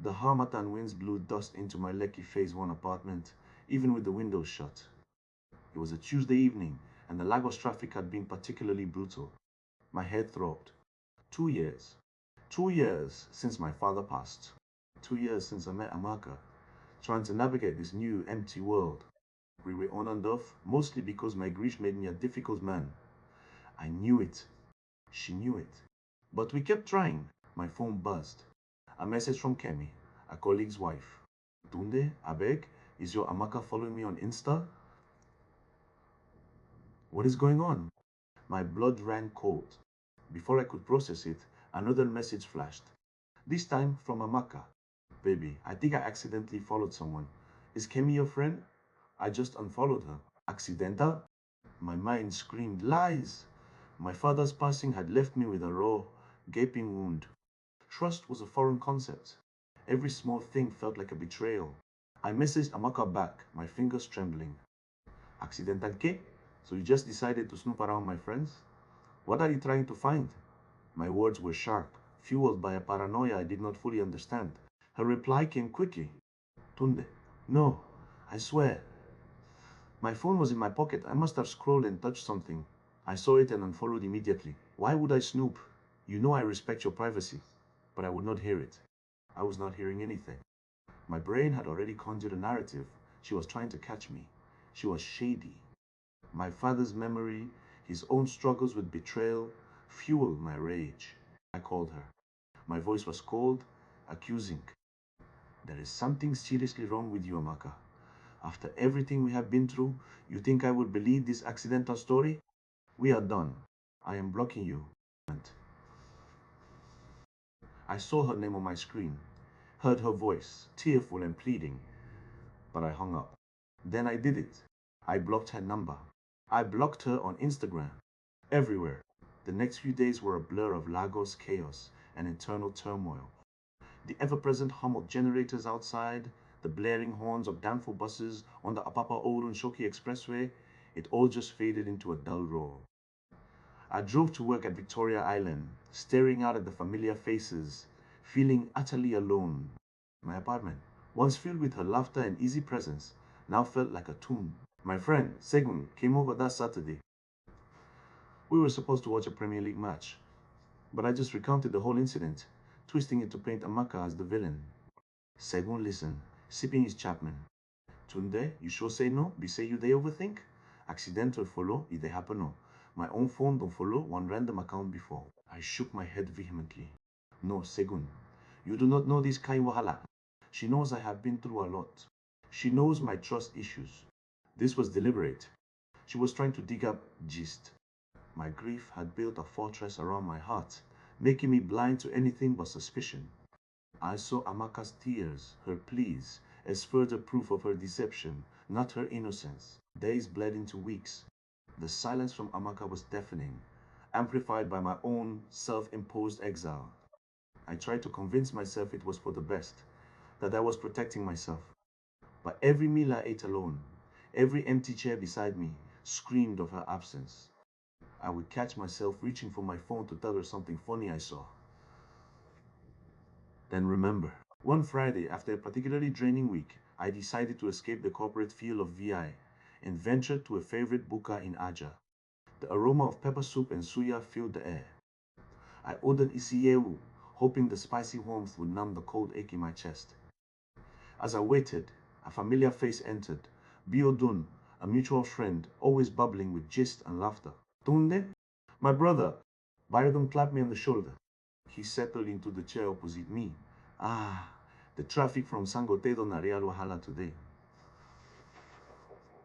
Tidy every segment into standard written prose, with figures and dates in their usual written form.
The harmattan winds blew dust into my Lekki Phase 1 apartment, even with the windows shut. It was a Tuesday evening, and the Lagos traffic had been particularly brutal. My head throbbed. 2 years. 2 years since my father passed. 2 years since I met Amaka, trying to navigate this new, empty world. We were on and off, mostly because my grief made me a difficult man. I knew it. She knew it. But we kept trying. My phone buzzed. A message from Kemi, a colleague's wife. Tunde, Abeg, is your Amaka following me on Insta? What is going on? My blood ran cold. Before I could process it, another message flashed. This time from Amaka. Baby, I think I accidentally followed someone. Is Kemi your friend? I just unfollowed her. Accidental? My mind screamed lies. My father's passing had left me with a raw, gaping wound. Trust was a foreign concept. Every small thing felt like a betrayal. I messaged Amaka back, my fingers trembling. Accidental qué? So you just decided to snoop around my friends? What are you trying to find? My words were sharp, fueled by a paranoia I did not fully understand. Her reply came quickly. Tunde, no, I swear. My phone was in my pocket. I must have scrolled and touched something. I saw it and unfollowed immediately. Why would I snoop? You know I respect your privacy. But I would not hear it. I was not hearing anything. My brain had already conjured a narrative. She was trying to catch me. She was shady. My father's memory, his own struggles with betrayal, fueled my rage. I called her. My voice was cold, accusing. There is something seriously wrong with you, Amaka. After everything we have been through, you think I would believe this accidental story? We are done. I am blocking you. I saw her name on my screen, heard her voice, tearful and pleading, but I hung up. Then I did it. I blocked her number. I blocked her on Instagram. Everywhere. The next few days were a blur of Lagos chaos and internal turmoil. The ever-present hum of generators outside, the blaring horns of Danfo buses on the Apapa Orun Shoki Expressway, it all just faded into a dull roar. I drove to work at Victoria Island, staring out at the familiar faces, feeling utterly alone. My apartment, once filled with her laughter and easy presence, now felt like a tomb. My friend, Segun, came over that Saturday. We were supposed to watch a Premier League match, but I just recounted the whole incident, twisting it to paint Amaka as the villain. Segun listened, sipping his Chapman. Tunde, you sure say no? Be say you they overthink? Accidental follow, if they happen no. My own phone don't follow one random account before. I shook my head vehemently. No, Segun, you do not know this Kai Wahala. She knows I have been through a lot. She knows my trust issues. This was deliberate. She was trying to dig up gist. My grief had built a fortress around my heart, making me blind to anything but suspicion. I saw Amaka's tears, her pleas, as further proof of her deception, not her innocence. Days bled into weeks. The silence from Amaka was deafening, amplified by my own self-imposed exile. I tried to convince myself it was for the best, that I was protecting myself. But every meal I ate alone, every empty chair beside me, screamed of her absence. I would catch myself reaching for my phone to tell her something funny I saw. Then remember. One Friday, after a particularly draining week, I decided to escape the corporate feel of VI and ventured to a favorite buka in Aja. The aroma of pepper soup and suya filled the air. I ordered isiyewu, hoping the spicy warmth would numb the cold ache in my chest. As I waited, a familiar face entered. Biodun, a mutual friend, always bubbling with gist and laughter. Tunde? My brother. Biodun clapped me on the shoulder. He settled into the chair opposite me. Ah, the traffic from Sangotedo Narial Wahala today.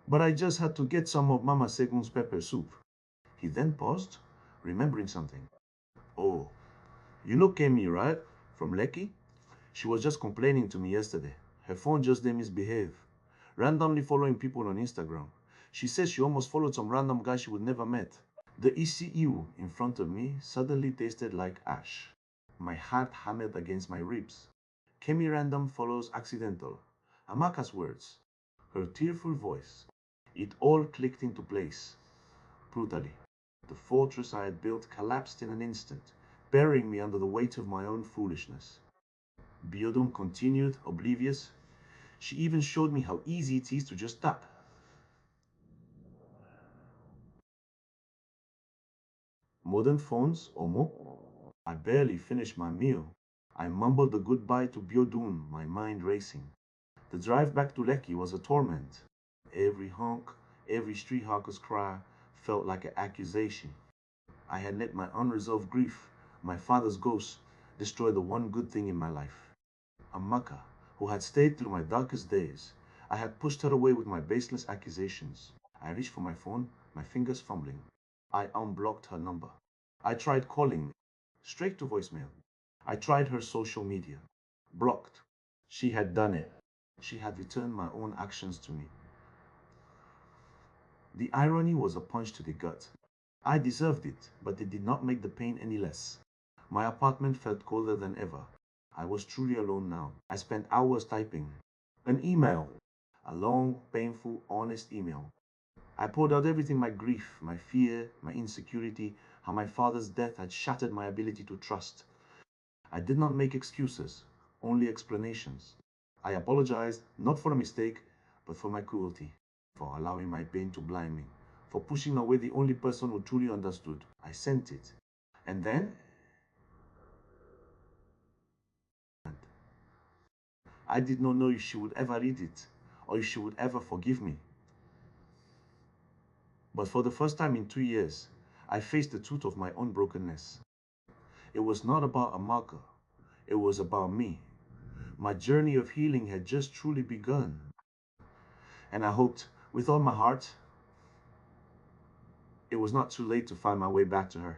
But I just had to get some of Mama Segun's pepper soup. He then paused, remembering something. Oh, you know Kemi, right? From Lekki? She was just complaining to me yesterday. Her phone just didn't misbehave. Randomly following people on Instagram. She says she almost followed some random guy she would never met. The ECU in front of me suddenly tasted like ash. My heart hammered against my ribs. Kemi random follows accidental. Amaka's words. Her tearful voice. It all clicked into place. Brutally. The fortress I had built collapsed in an instant, burying me under the weight of my own foolishness. Biodun continued, oblivious. She even showed me how easy it is to just tap. Modern phones, Omo. I barely finished my meal. I mumbled a goodbye to Biodun, my mind racing. The drive back to Lekki was a torment. Every honk, every street hawker's cry felt like an accusation. I had let my unresolved grief, my father's ghost, destroy the one good thing in my life. Amaka, who had stayed through my darkest days. I had pushed her away with my baseless accusations. I reached for my phone, my fingers fumbling. I unblocked her number. I tried calling, straight to voicemail. I tried her social media. Blocked. She had done it. She had returned my own actions to me. The irony was a punch to the gut. I deserved it, but it did not make the pain any less. My apartment felt colder than ever. I was truly alone now. I spent hours typing. An email. A long, painful, honest email. I poured out everything: my grief, my fear, my insecurity, how my father's death had shattered my ability to trust. I did not make excuses, only explanations. I apologized, not for a mistake, but for my cruelty, for allowing my pain to blind me, for pushing away the only person who truly understood. I sent it. And then I did not know if she would ever read it or if she would ever forgive me. But for the first time in 2 years, I faced the truth of my own brokenness. It was not about a marker, it was about me. My journey of healing had just truly begun. And I hoped, with all my heart, it was not too late to find my way back to her.